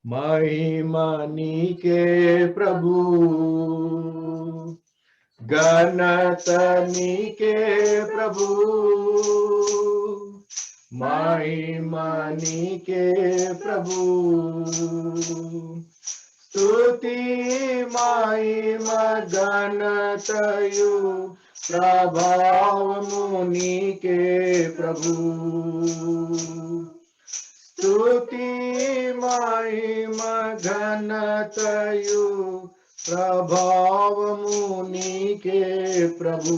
महिमा नीके प्रभु गणत नीके प्रभु महिमा नीके प्रभु स्तुति महिमा गणतयु प्रभाव मुनीके प्रभु स्तुति महिमा घनतयु प्रभाव मुनीके प्रभु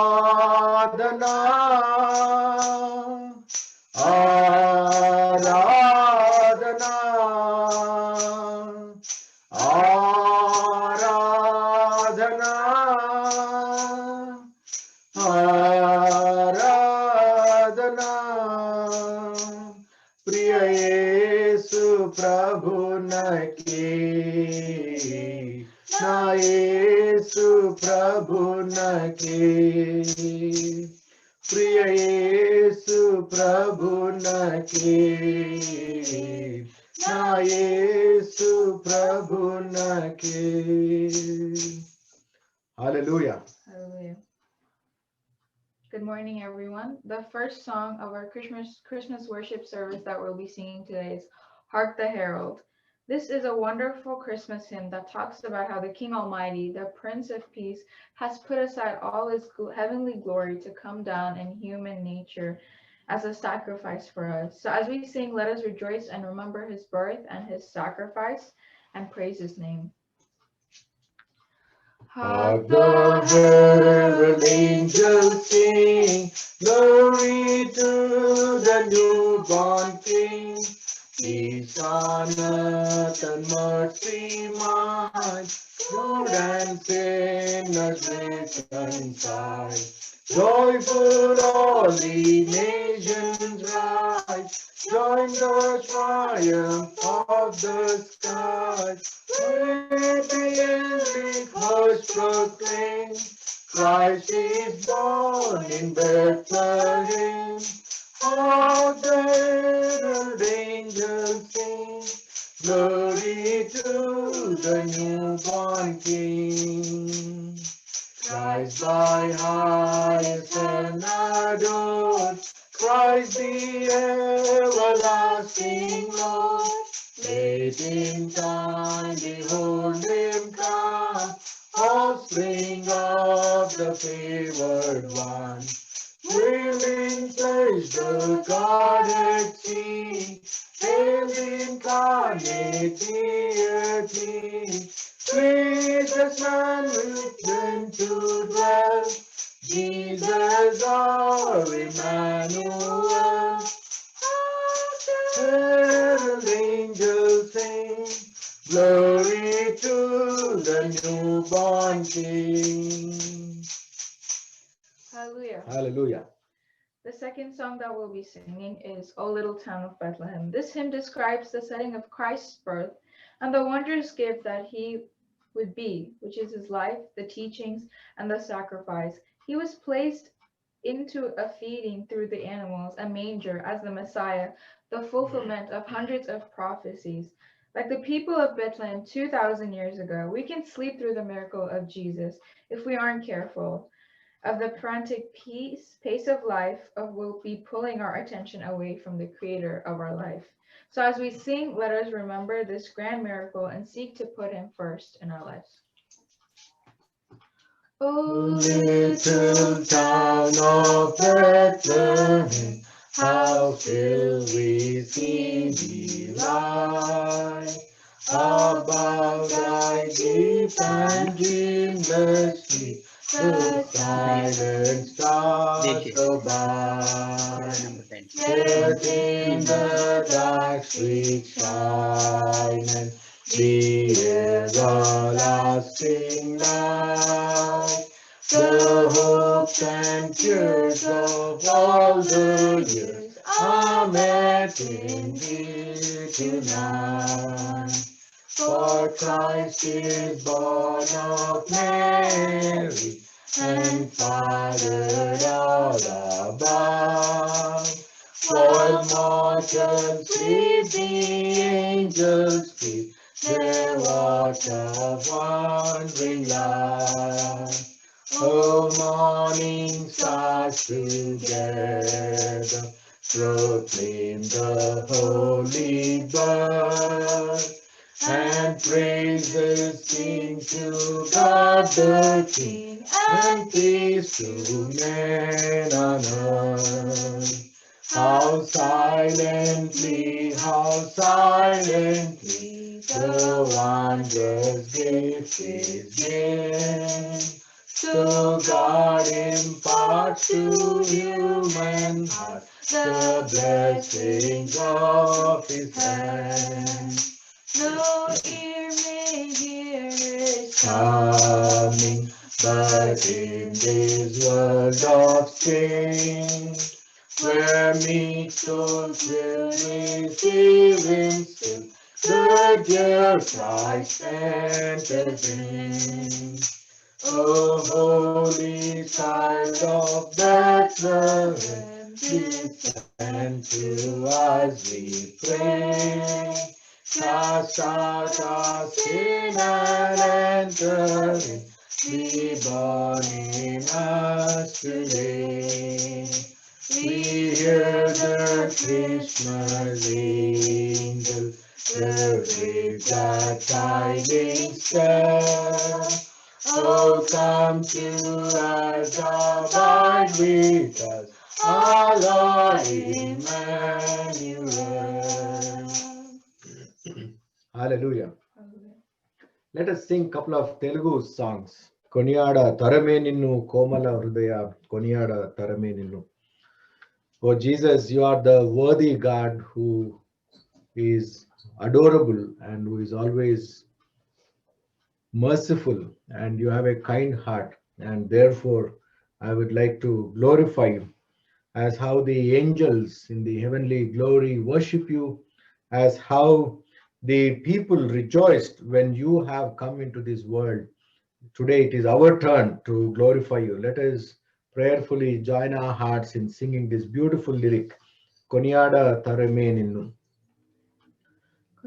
आराधना आराधना आराधना आराधना प्रिय येसु प्रभु नके ना येसु प्रभु नके प्रिय येसु प्रभु नके ना येसु प्रभु नके Hallelujah. Hallelujah. Good morning, everyone. The first song of our Christmas worship service that we'll be singing today is Hark the Herald. This is a wonderful Christmas hymn that talks about how the King Almighty, the Prince of Peace, has put aside all his heavenly glory to come down in human nature as a sacrifice for us. So as we sing, let us rejoice and remember his birth and his sacrifice and praise his name. Hark the herald angels sing, glory to the newborn King. Peace on earth and mercy mild, good and sinners reconciled. Joyful all the nations rise, join the triumph of the skies. Let the angelic host proclaim, Christ is born in Bethlehem. Hark the herald angels sing, glory to the newborn King. Christ thy highest and adored, Christ the everlasting Lord. Late in time, behold him come, offspring of the favored one. Willing place the Godhead see, hail the incarnate deity. Jesus man with them to dwell, Jesus our Emmanuel. Herald angels sing, glory to the newborn King. Hallelujah. Hallelujah. The second song that we'll be singing is O Little Town of Bethlehem. This hymn describes the setting of Christ's birth and the wondrous gift that he would be, which is his life, the teachings, and the sacrifice. He was placed into a feeding through the animals, a manger, as the Messiah, the fulfillment of hundreds of prophecies. Like the people of Bethlehem 2,000 years ago, we can sleep through the miracle of Jesus if we aren't careful of the frantic pace of life will be pulling our attention away from the creator of our life. So as we sing, let us remember this grand miracle and seek to put him first in our lives. O little town of Bethlehem, how still we see thee lie. Above thy deep and dreamless sleep, the silent stars go by. Yet in the dark street shine the everlasting light. The hopes and fears of all the years are met in thee tonight. For Christ is born of Mary and fathered all above. While mortals sleep, the angels speak their watch of wandering light. O morning stars together proclaim the holy birth, and praises sing to God the King, and peace to men on earth. How silently the wondrous gift is given. So God imparts to human heart the blessings of His hand. No ear may hear His Coming, but in this world of sin, where meek souls will receive Him still, the dear Christ enters in. O holy child of Bethlehem, listen to us, we pray. Cast out our sin and enter in. Be born in us today. We hear the Christmas angel, the great glad tidings tell. Oh, come to us, abide with us, our Lord Emmanuel. Hallelujah. Let us sing a couple of Telugu songs. Koniada Tarame Ninnu Komala Hrudaya Koniada Tarame Ninnu. Oh Jesus, you are the worthy God who is adorable and who is always merciful, and you have a kind heart, and therefore I would like to glorify you as how the angels in the heavenly glory worship you, as how the people rejoiced when you have come into this world. Today it is our turn to glorify you. Let us prayerfully join our hearts in singing this beautiful lyric, Koniada Tarame Ninnu.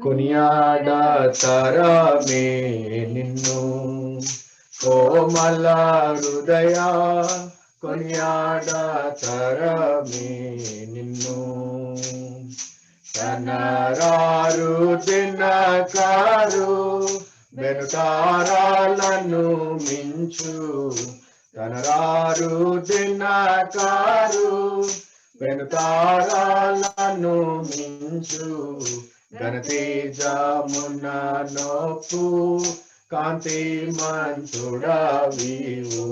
Koniada Tarame Ninnu Komala Hrudaya Koniada Tarame Ninnu Tanararu Dinakaru Benutaralannu Minchu Tanararu Dinakaru Benutaralannu Minchu Ganatejamuna Nopu Kanti Manchuda Vivu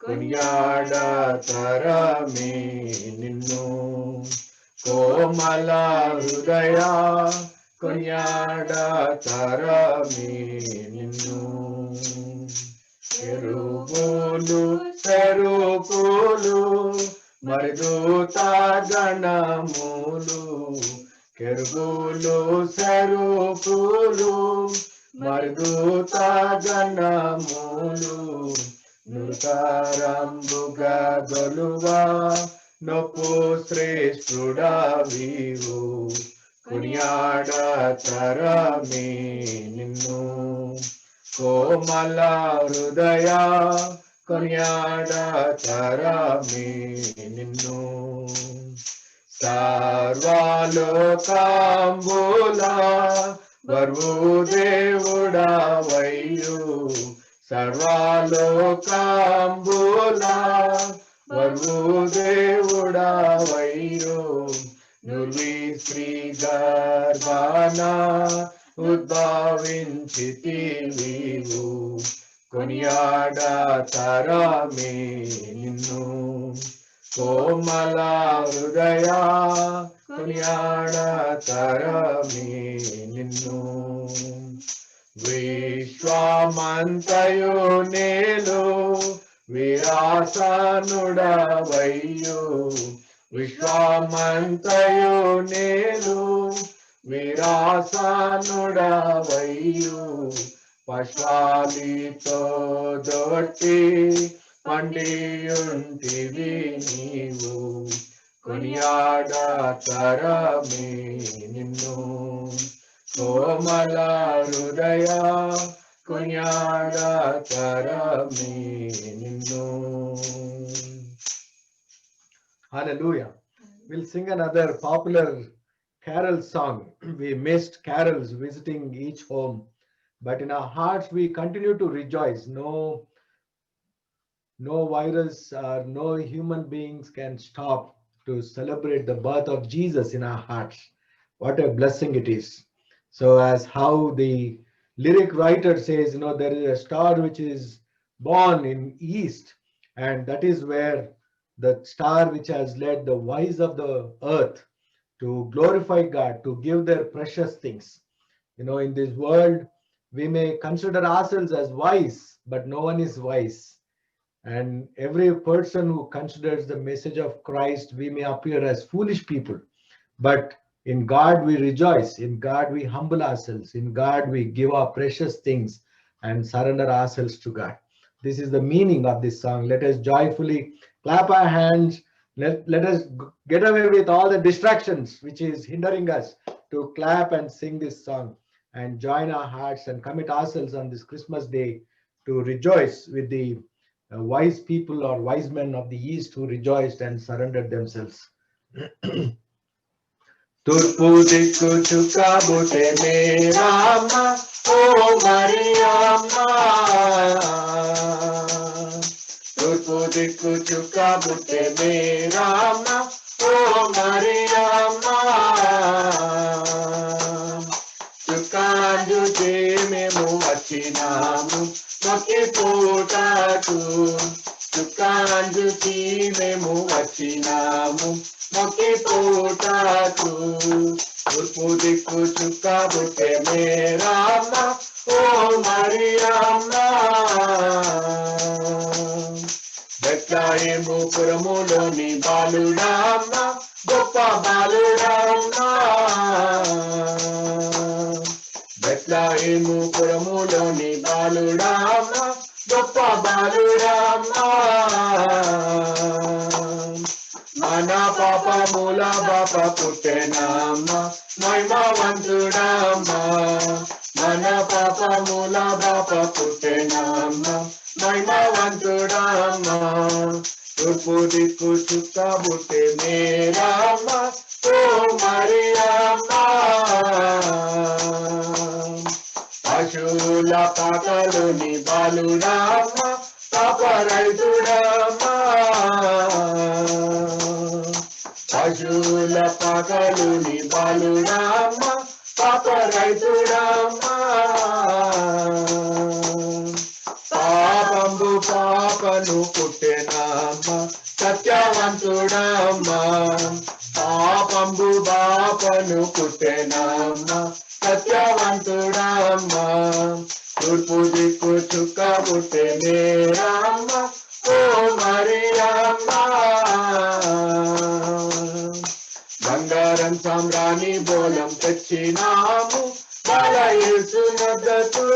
Kunyada Tarame Ninnu Komala Hrudaya Kunyada Tarame Ninnu Kerubulu Serupulu Mariduta Ganamulu Kerubulo Serupulu Mariduta Ganamulu Nurkarambuga Doluva Nopu Sreshtuda Vivu Kunyada Tarame Ninnu Komala Hrudaya Kunyada Tarame Ninnu Sarvalokambula Varvudevuda Vayu Sarvalokambula Varvudevuda Vayu Nurvi Sri Garbhana Udbhavinchiti Vivu Koniada Tarame Ninnu Komala Hrudaya Kunyada Tarame Ninnu Vishwamantayo Nelu Virasanuda Vayu Vishwamantayo Nelu Virasanuda Vayu Pashvalito Doti Pandiyuntivi Nivu కొనియాడతరమే నిన్ను కోమల హృదయ కొనియాడతరమే నిన్ను. Hallelujah. We'll sing another popular carol song. We missed carols visiting each home, but in our hearts we continue to rejoice. No virus or no human beings can stop to celebrate the birth of Jesus in our hearts. What a blessing it is. So as how the lyric writer says, there is a star which is born in east, and that is where the star which has led the wise of the earth to glorify God, to give their precious things. In this world we may consider ourselves as wise, but no one is wise. And every person who considers the message of Christ, we may appear as foolish people. But in God we rejoice, in God we humble ourselves, in God we give our precious things and surrender ourselves to God. This is the meaning of this song. Let us joyfully clap our hands. Let us get away with all the distractions which is hindering us to clap and sing this song, and join our hearts and commit ourselves on this Christmas day to rejoice with the wise people or wise men of the East who rejoiced and surrendered themselves. తూర్పు దిక్కు చుక్కబుటే మేరామ్మ ఓ మరియమ్మ, తూర్పు దిక్కు చుక్కబుటే మేరామ్మ ఓ మరియమ్మ, చుక్కాంజుతే మేము వచ్చినాము మొక్కి పూటకు, చుక్కాంజుతి మేము వచ్చినాము మొక్కి పూటకు, తూర్పు దిక్కు చుక్కబుట్టే మేరామ్మ ఓ మరియమ్మ, బెత్లెహేము పురములోని బాలుడమ్మ గొప్ప బాలుడమ్మ, బెత్లెహేము పురములోని బాలుడమ్మ గొప్ప బాలుడమ్మ, మన పాపముల బాప పుట్టెనమ్మ మహిమవంతుడమ్మ, మన పాపముల బాప పుట్టెనమ్మ మహిమవంతుడమ్మ, తూర్పు దిక్కు చుక్కబుట్టే మేరమ్మ ఓ మరియమ్మ, పశువుల పాకలోని బాలుడమ్మ పాప రైతుడమ్మ, పశువుల పాకలోని బాలుడమ్మ పాప రైతుడమ్మ, పాపంబు పాపను పుట్టెనమ్మ సత్యవంతుడమ్మ, పాపంబు పాపను పుట్టెనమ్మ సత్యవంతుడమ్మ, తూర్పు దిక్కు చుక్కబుట్టే మేరమ్మ ఓ మరియమ్మ, బంగారం సామ్రాణి బోలం తెచ్చినాము బాలయేసు నొద్దకు,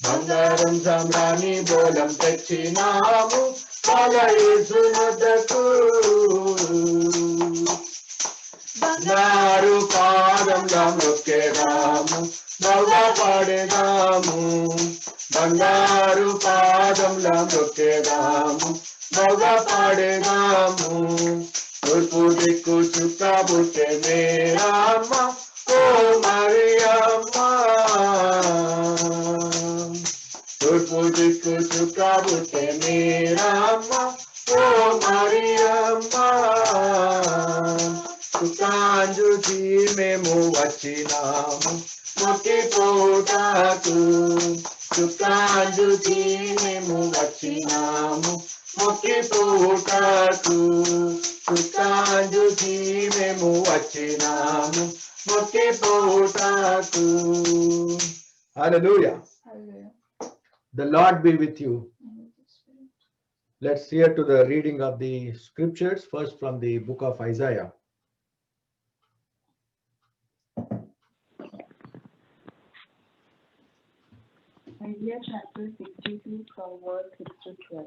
బంగారం సామ్రాణి బోలం తెచ్చినాము బాలయేసు నొద్దకు, బంగారు పాదంలో మొక్కేదాము బాగుపడేదాము, బంగారు పాదంలో మొక్కేదాము బాగుపడేదాము, తూర్పు దిక్కు చుక్కబుట్టే మేరమ్మ ఓ మరియమ్మ, తూర్పు దిక్కు చుక్కబుట్టే మేరమ్మ ఓ మరియమ్మ, చుక్కాంజుతి మేము వచ్చినాము మొక్కి పూటకు, చుక్కాంజుతి మేము వచ్చినాము మొక్కి పూటకు, చుక్కాంజుతి మేము వచ్చినాము మొక్కి పూటకు. Hallelujah. Hallelujah. The Lord be with you. Let's hear to the reading of the scriptures, first from the book of Isaiah. Isaiah chapter 62 from verse 6 to 12.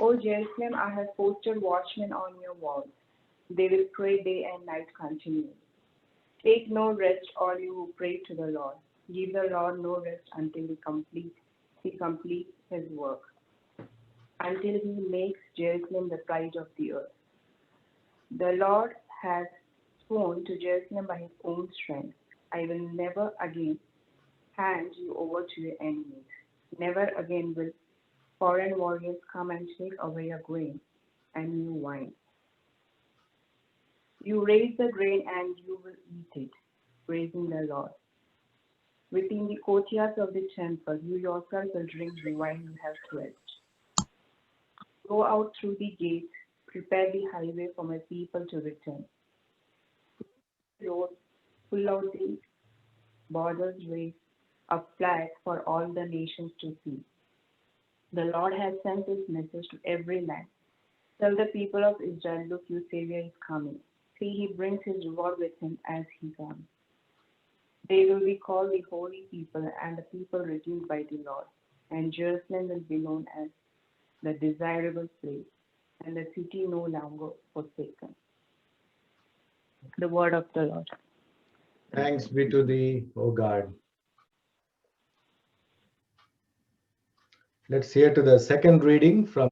O Jerusalem, I have posted watchmen on your walls. They will pray day and night continually. Take no rest, all you who pray to the Lord. Give the Lord no rest until he completes his work, until he makes Jerusalem the pride of the earth. The Lord has sworn to Jerusalem by his own strength, I will never again hand you over to your enemies. Never again will foreign warriors come and take away your grain and new wine. You raise the grain and you will eat it, praising the Lord. Within the courtyards of the temple, you yourself will drink the wine you have pledged. Go out through the gates, prepare the highway for my people to return. Road, pull out the borders, raise a flag for all the nations to see. The Lord has sent his message to every land. Tell the people of Israel, look, your Savior is coming. See, he brings his reward with him as he comes. They will be called the holy people and the people redeemed by the Lord. And Jerusalem will be known as the desirable place, and the city no longer forsaken. The word of the Lord. Thanks be to thee, O God. Let's hear to the second reading from.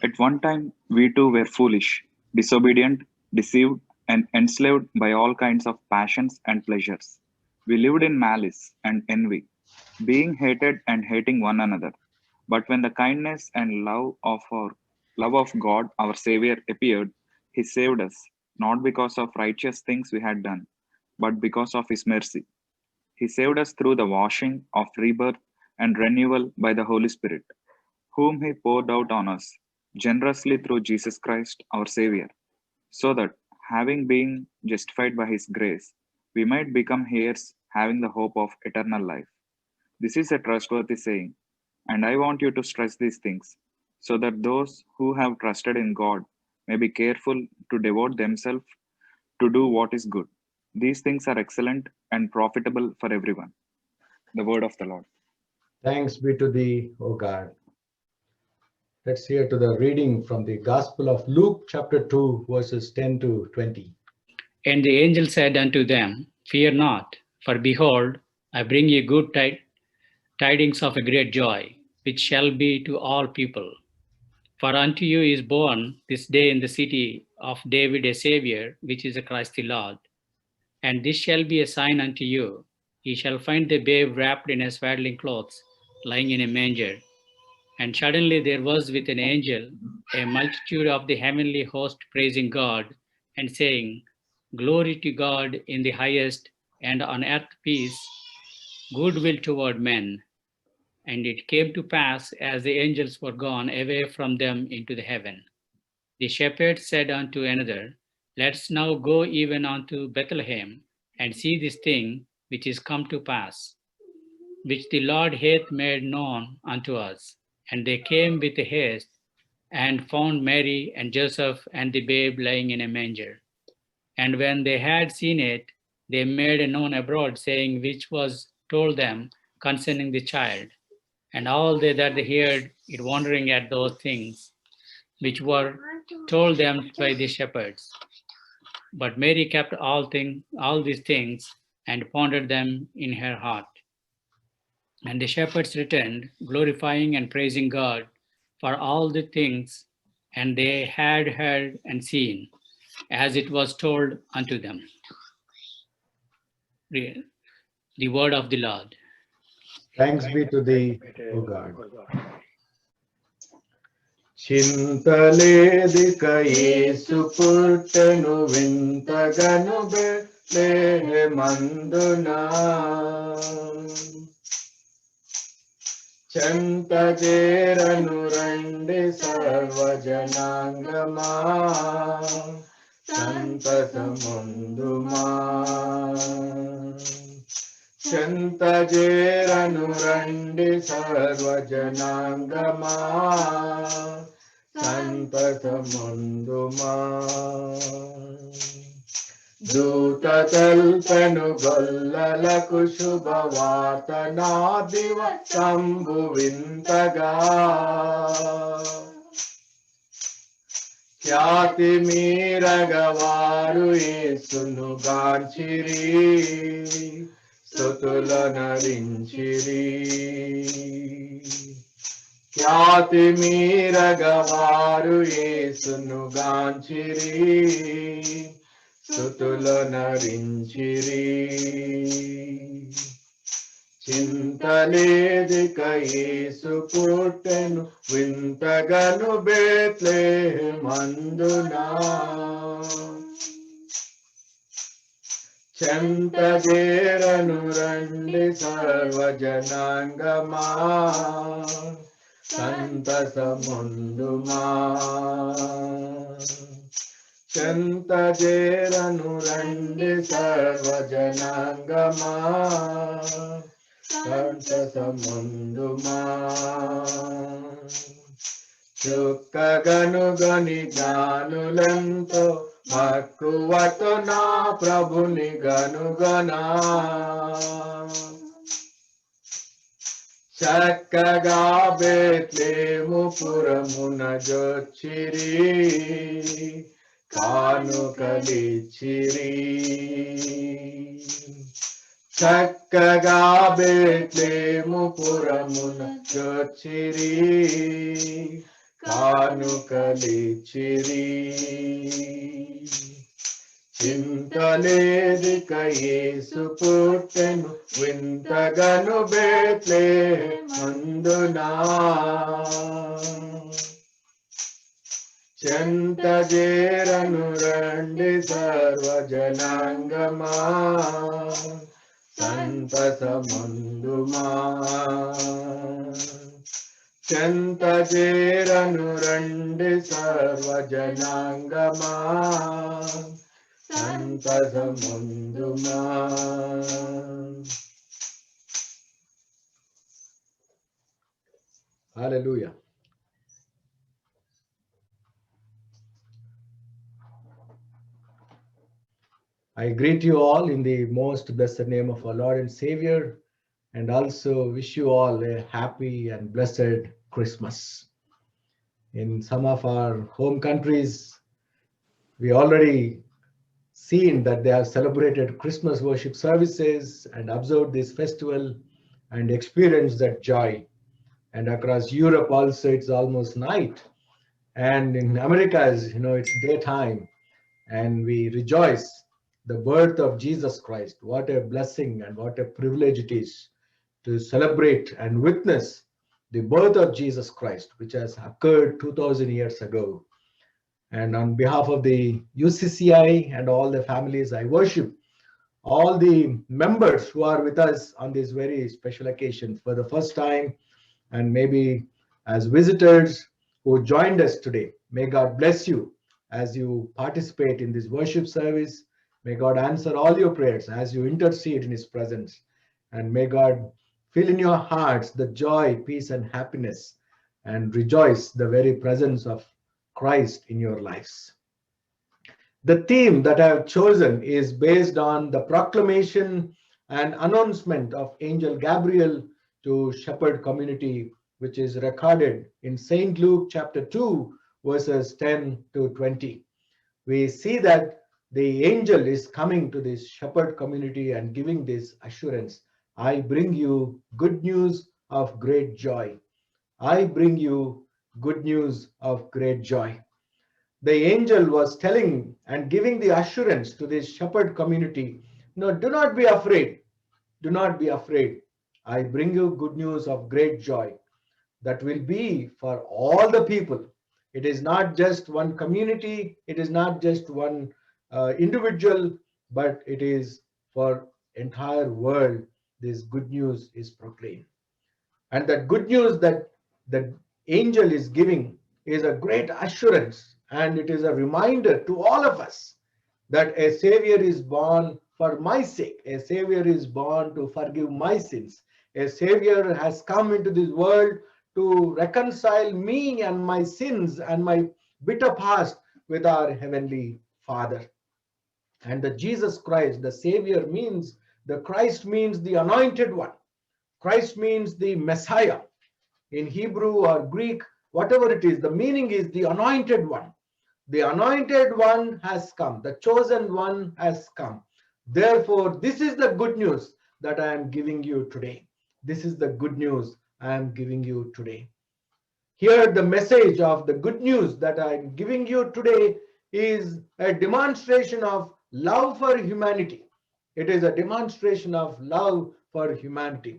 At one time, we too were foolish, disobedient, deceived, and enslaved by all kinds of passions and pleasures. We lived in malice and envy, being hated and hating one another. But when the kindness and love of God, our Savior, appeared, He saved us, not because of righteous things we had done, but because of His mercy. He saved us through the washing of rebirth and renewal by the Holy Spirit, whom He poured out on us generously through Jesus Christ, our Savior, so that, having been justified by His grace, we might become heirs, having the hope of eternal life. This is a trustworthy saying, and I want you to stress these things, so that those who have trusted in God may be careful to devote themselves to do what is good. These things are excellent and profitable for everyone. The word of the Lord. Thanks be to thee, O God. Let's hear to the reading from the Gospel of Luke, chapter 2, verses 10 to 20. And the angel said unto them, Fear not, for behold, I bring you good tidings of a great joy, which shall be to all people. For unto you is born this day in the city of David a Saviour, which is the Christ the Lord. And this shall be a sign unto you. Ye shall find the babe wrapped in a swaddling clothes, lying in a manger. And suddenly there was with an angel a multitude of the heavenly host praising God and saying, Glory to God in the highest, and on earth peace, goodwill toward men. And it came to pass, as the angels were gone away from them into the heaven, the shepherds said unto another, Let us now go even unto Bethlehem, and see this thing which is come to pass, which the Lord hath made known unto us. And they came with haste, and found Mary and Joseph and the babe lying in a manger. And when they had seen it, they made known abroad, saying which was told them concerning the child. And all they that heard it wondering at those things which were told them by the shepherds. But Mary kept all these things, and pondered them in her heart. And the shepherds returned, glorifying and praising God for all the things, and they had heard and seen, as it was told unto them. The word of the Lord. Thanks be to thee, O God. చింతలేదిక యేసు పుట్టెను వింతగను బెత్లెహేమందునా చెంత చేరను రండి సర్వజనాంగమా సంతసముందుమా చెంత చేరను రండి సర్వజనాంగమా సంతసముందుమా దూత తెల్పెను గొల్లలకు శుభవార్త నా దివసంబు వింతగా ఖ్యాతి మీరగవారు యేసును గాంచిరి స్తుతుల నరించిరి ఖ్యాతి మీరగవారు యేసును గాంచిరి స్తుతుల నరించిరి చింతలేదిక యేసు పుట్టెను వింతగను బేత్లెహేమందునా చెంతజేరను రండి సర్వజనాంగమా సంతసముందుమా చెంతజేరను రండి సర్వజనాంగమా సంతసముందుమా చుక్కగనుగని జ్ఞానులంతో మక్కువతో నా ప్రభుని గనుగనా చక్కగా బేత్లెహేము పురమున జొచ్చిరి కానుకలిచ్చిరి చక్కగా బేత్లెహేము పురమున జొచ్చిరి కానుకలిచ్చిరి చింతలేదిక యేసు పుట్టెను వింతగను బేత్లెహేమందునా చెంతజేరను రండి సర్వజనాంగమా సంతసముందుమా చెంతజేరను రండి సర్వజనాంగమా సంతసముందుమా హల్లెలూయా. I greet you all in the most blessed name of our Lord and Savior, and also wish you all a happy and blessed Christmas. In some of our home countries, we already seen that they have celebrated Christmas worship services and observed this festival and experienced that joy. And across Europe also, it's almost night. And in Americas, it's daytime, and we rejoice the birth of Jesus Christ. What a blessing and what a privilege it is to celebrate and witness the birth of Jesus Christ, which has occurred 2000 years ago. And on behalf of the UCCI and all the families, I worship all the members who are with us on this very special occasion for the first time, and maybe as visitors who joined us today. May God bless you as you participate in this worship service. May God answer all your prayers as you intercede in His presence. And may God fill in your hearts the joy, peace, and happiness, and rejoice the very presence of Christ in your lives. The theme that I have chosen is based on the proclamation and announcement of Angel Gabriel to Shepherd community, which is recorded in St. Luke chapter 2, verses 10 to 20. We see that the angel is coming to this shepherd community and giving this assurance. I bring you good news of great joy. I bring you good news of great joy. The angel was telling and giving the assurance to this shepherd community, no, do not be afraid. Do not be afraid. I bring you good news of great joy that will be for all the people. It is not just one community, it is not just one individual, but it is for entire world. This good news is proclaimed. And that good news that the angel is giving is a great assurance, and it is a reminder to all of us that a savior is born for my sake. A savior is born to forgive my sins. A savior has come into this world to reconcile me and my sins and my bitter past with our heavenly Father. And the Jesus Christ, the Savior, means the Christ means the anointed one. Christ means the Messiah. In Hebrew or Greek, whatever it is, the meaning is the anointed one. The anointed one has come. The chosen one has come. Therefore, this is the good news that I am giving you today. This is the good news I am giving you today. Here, the message of the good news that I am giving you today is a demonstration of love for humanity. It is a demonstration of love for humanity.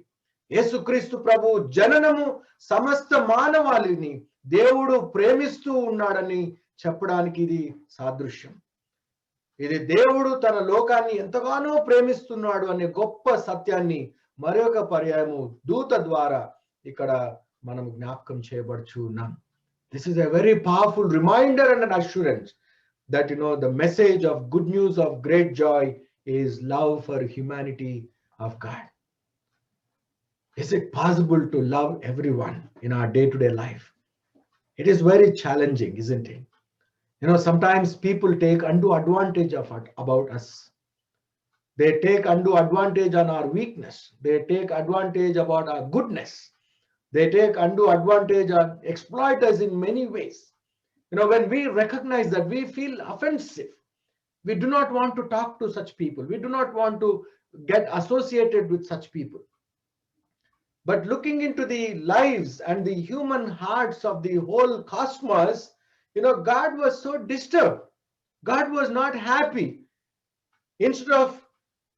యేసుక్రీస్తు ప్రభు జననము సమస్త మానవాళిని దేవుడు ప్రేమిస్తూ ఉన్నాడని చెప్పడానికి ఇది సాదృశ్యం. ఇది దేవుడు తన లోకాన్ని ఎంతగానో ప్రేమిస్తున్నాడు అనే గొప్ప సత్యాన్ని మరొక పర్యాయము దూత ద్వారా ఇక్కడ మనం జ్ఞాపకం చేయబడుచు ఉన్నాం. This is a very powerful reminder and an assurance that the message of good news of great joy is love for humanity of God. Is it possible to love everyone in our day-to-day life? It is very challenging, isn't it? Sometimes people take undue advantage about us. They take undue advantage on our weakness. They take advantage about our goodness. They take undue advantage and exploit us in many ways. When we recognize that, we feel offensive. We do not want to talk to such people. We do not want to get associated with such people. But looking into the lives and the human hearts of the whole cosmos, God was so disturbed. God was not happy. Instead of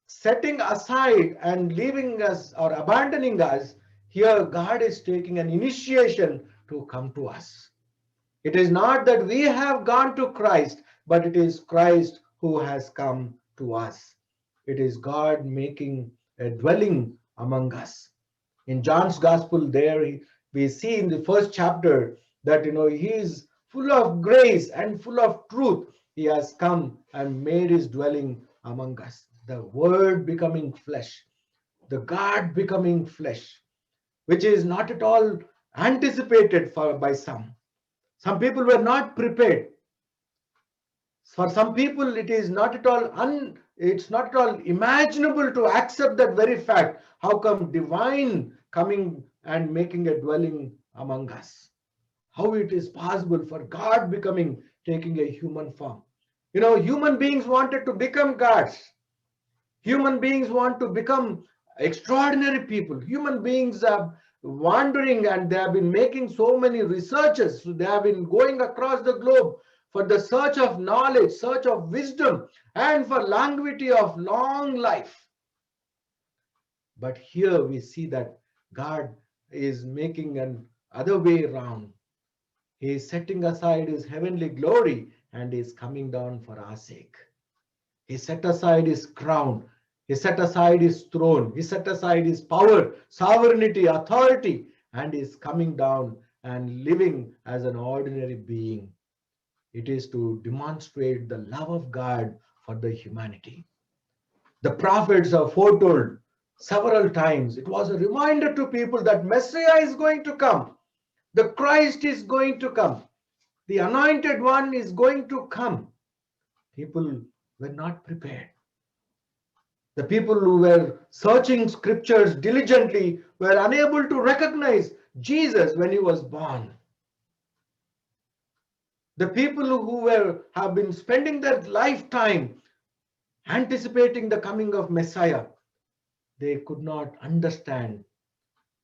setting aside and leaving us or abandoning us, here God is taking an initiation to come to us. It is not that we have gone to Christ, but it is Christ who has come to us. It is God making a dwelling among us. In John's Gospel, there we see in the first chapter that he is full of grace and full of truth. He has come and made his dwelling among us. The Word becoming flesh, the God becoming flesh, which is not at all anticipated by some. Some people were not prepared. For some people, it is not at all it's not at all imaginable to accept that very fact. How come divine coming and making a dwelling among us? How it is possible for God taking a human form? Human beings wanted to become gods. Human beings want to become extraordinary people. Human beings are wandering, and they have been making so many researches. So they have been going across the globe for the search of knowledge, search of wisdom, and for longevity of long life. But here we see that God is making an other way around. He is setting aside his heavenly glory and is coming down for our sake. He set aside his crown. He set aside his throne. He set aside his power, sovereignty, authority, and is coming down and living as an ordinary being. It is to demonstrate the love of God for the humanity. The prophets are foretold several times. It was a reminder to people that Messiah is going to come. The Christ is going to come. The anointed one is going to come. People were not prepared. The people who were searching scriptures diligently were unable to recognize Jesus when he was born. The people who have been spending their lifetime anticipating the coming of Messiah, they could not understand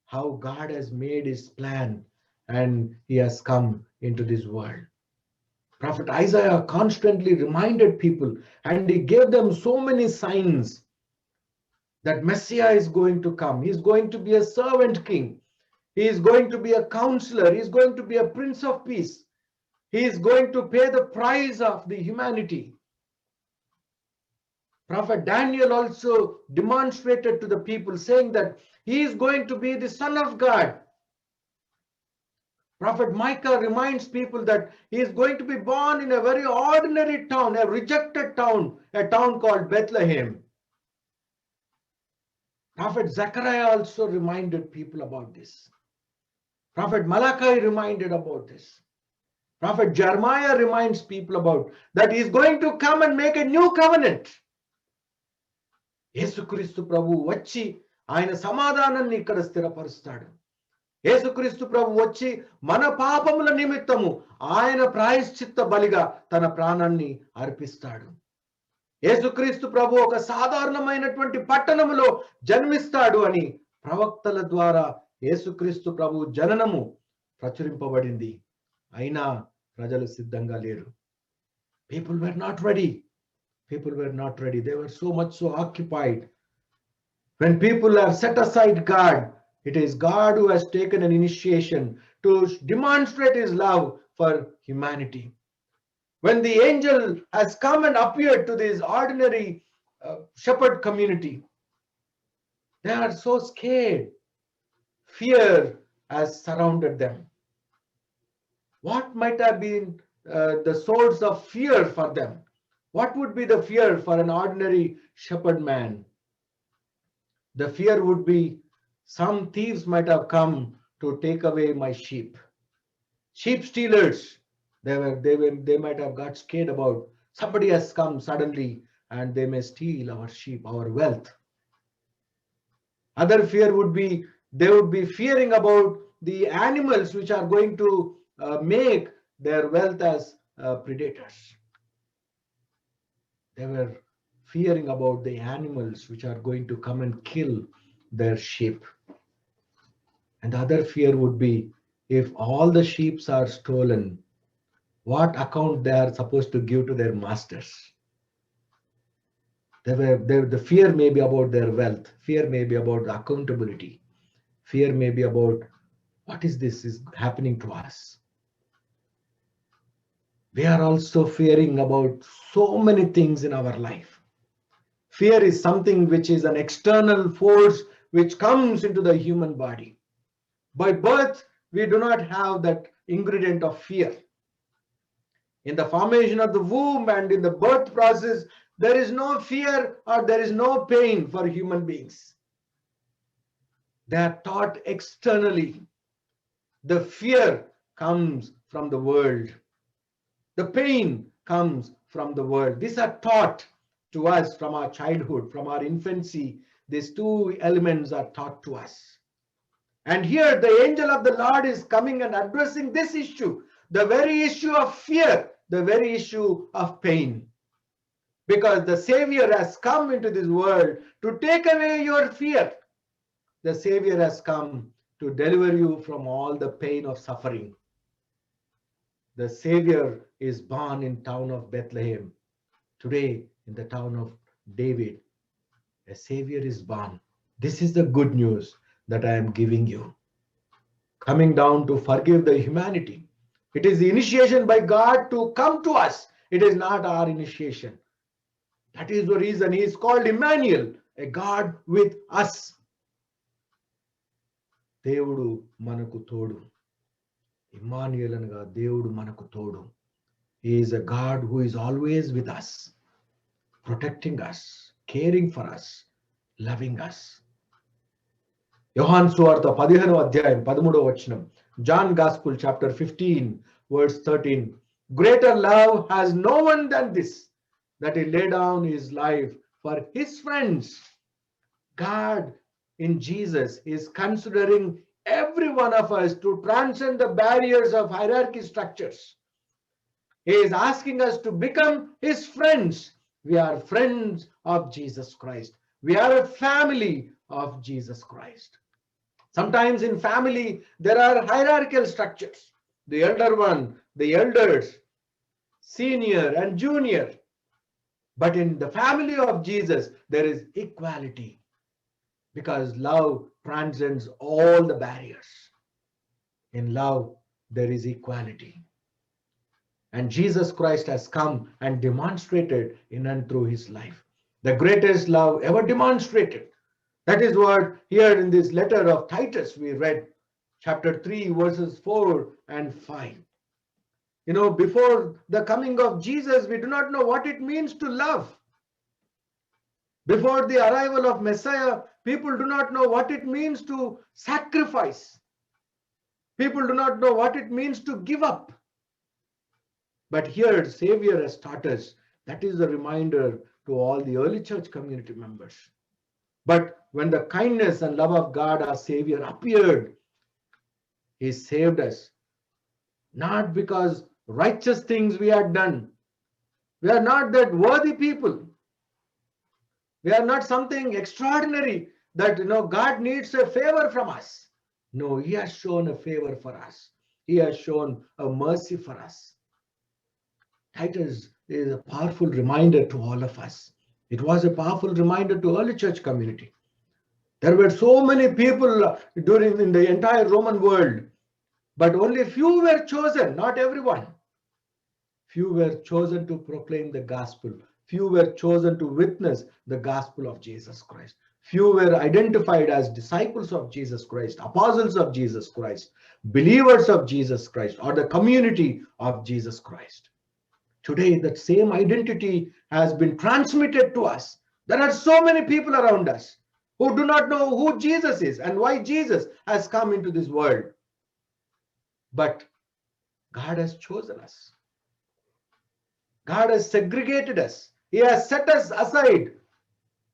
how God has made his plan and he has come into this world. Prophet Isaiah constantly reminded people, and he gave them so many signs that Messiah is going to come. He is going to be a servant king. He is going to be a counselor. He is going to be a prince of peace. He is going to pay the price of the humanity. Prophet Daniel also demonstrated to the people, saying that he is going to be the Son of God. Prophet Micah reminds people that he is going to be born in a very ordinary town, a rejected town, a town called Bethlehem. Prophet Zechariah also reminded people about this. Prophet Malachi reminded about this. Prophet Jeremiah reminds people about that he is going to come and make a new covenant. యేసుక్రీస్తు ప్రభు వచ్చి ఆయన సమాధానాన్ని ఇక్కడ స్థిరపరుస్తాడు. యేసుక్రీస్తు ప్రభు వచ్చి మన పాపముల నిమిత్తము ఆయన ప్రాయశ్చిత్త బలిగా తన ప్రాణాన్ని అర్పిస్తాడు. యేసుక్రీస్తు ప్రభు ఒక సాధారణమైనటువంటి పట్టణములో జన్మిస్తాడు అని ప్రవక్తల ద్వారా యేసుక్రీస్తు ప్రభు జననము ప్రచురింపబడింది. అయినా ప్రజలు సిద్ధంగా లేరు. People were not ready. People were not ready. They were so occupied. When people have set aside God, it is God who has taken an initiation to demonstrate his love for humanity. When the angel has come and appeared to this ordinary shepherd community, they are so scared. Fear has surrounded them. What might have been the source of fear for them? What would be the fear for an ordinary shepherd man? The fear would be some thieves might have come to take away my sheep. Sheep stealers, they might have got scared about somebody has come suddenly and they may steal our sheep, our wealth. Other fear would be they would be fearing about the animals which are going to make their wealth as predators. They were fearing about the animals which are going to come and kill their sheep. And the other fear would be if all the sheep are stolen, what account they are supposed to give to their masters. The fear may be about their wealth. Fear may be about accountability. Fear may be about what is this is happening to us. We are also fearing about so many things in our life. Fear is something which is an external force which comes into the human body. By birth, we do not have that ingredient of fear. In the formation of the womb and in the birth process, there is no fear or there is no pain for human beings. They are taught externally. The fear comes from the world. The pain comes from the world. These are taught to us from our childhood, from our infancy. These two elements are taught to us. And here the angel of the Lord is coming and addressing this issue, the very issue of fear, the very issue of pain. Because the Savior has come into this world to take away your fear. The Savior has come to deliver you from all the pain of suffering. The Savior is born in town of Bethlehem. Today, in the town of David, a Savior is born. This is the good news that I am giving you. Coming down to forgive the humanity. It is the initiation by God to come to us. It is not our initiation. That is the reason he is called Emmanuel, a God with us. దేవుడు మనకు తోడు. Emmanuel అనగా దేవుడు మనకు తోడు. He is a God who is always with us, protecting us, caring for us, loving us. యోహాను సువార్త 15వ అధ్యాయం 13వ వచనం. John Gospel chapter 15 verse 13. Greater love has no one than this, that he lay down his life for his friends. God in Jesus is considering every one of us to transcend the barriers of hierarchy structures. He is asking us to become his friends. We are friends of Jesus Christ. We are a family of Jesus Christ. Sometimes in family, there are hierarchical structures. The elder one, the elders, senior and junior. But in the family of Jesus, there is equality. Because love transcends all the barriers. In love, there is equality. And Jesus Christ has come and demonstrated in and through his life. The greatest love ever demonstrated. That is what here in this letter of Titus we read, chapter 3, verses 4 and 5. You know, before the coming of Jesus, we do not know what it means to love. Before the arrival of Messiah, people do not know what it means to sacrifice. People do not know what it means to give up. But here, Savior has taught us. That is a reminder to all the early church community members. But when the kindness and love of God, our Savior, appeared, He saved us. Not because righteous things we had done. We are not that worthy people. We are not something extraordinary that God needs a favor from us. No, He has shown a favor for us. He has shown a mercy for us. Titus is a powerful reminder to all of us. It was a powerful reminder to early church community. There were so many people in the entire Roman world, but only few were chosen, not everyone. Few were chosen to proclaim the gospel. Few were chosen to witness the gospel of Jesus Christ. Few were identified as disciples of Jesus Christ, apostles of Jesus Christ, believers of Jesus Christ, or the community of Jesus Christ. Today, that same identity has been transmitted to us. There are so many people around us who do not know who Jesus is and why Jesus has come into this world. But God has chosen us. God has segregated us. He has set us aside.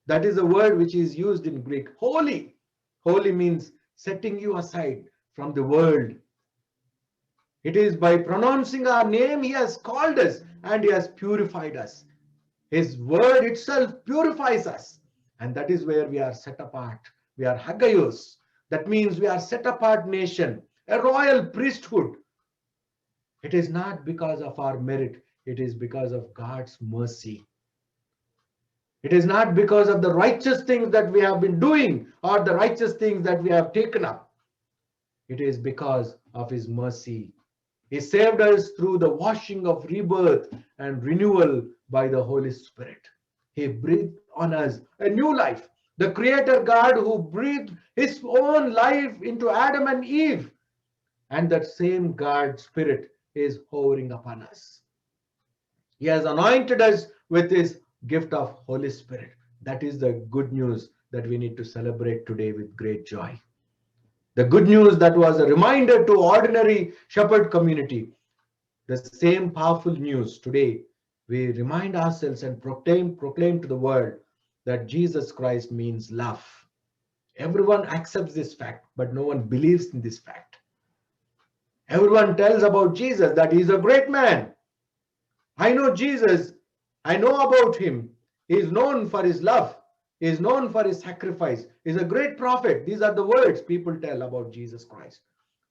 That is a word which is used in Greek. Holy. Holy means setting you aside from the world. It is by pronouncing our name He has called us and He has purified us. His word itself purifies us. And that is where we are set apart. We are Hagios. That means we are set apart nation, a royal priesthood. It is not because of our merit. It is because of God's mercy. It is not because of the righteous things that we have been doing or the righteous things that we have taken up. It is because of His mercy. He saved us through the washing of rebirth and renewal by the Holy Spirit. He breathed on us a new life. The Creator God who breathed His own life into Adam and Eve. And that same God Spirit is hovering upon us. He has anointed us with His gift of Holy Spirit. That is the good news that we need to celebrate today with great joy. The good news that was a reminder to ordinary shepherd community. The same powerful news today, we remind ourselves and proclaim to the world that Jesus Christ means love. Everyone accepts this fact, but no one believes in this fact. Everyone tells about Jesus that He is a great man. I know Jesus. I know about Him. He is known for His love. He is known for His sacrifice. He is a great prophet. These are the words people tell about Jesus Christ.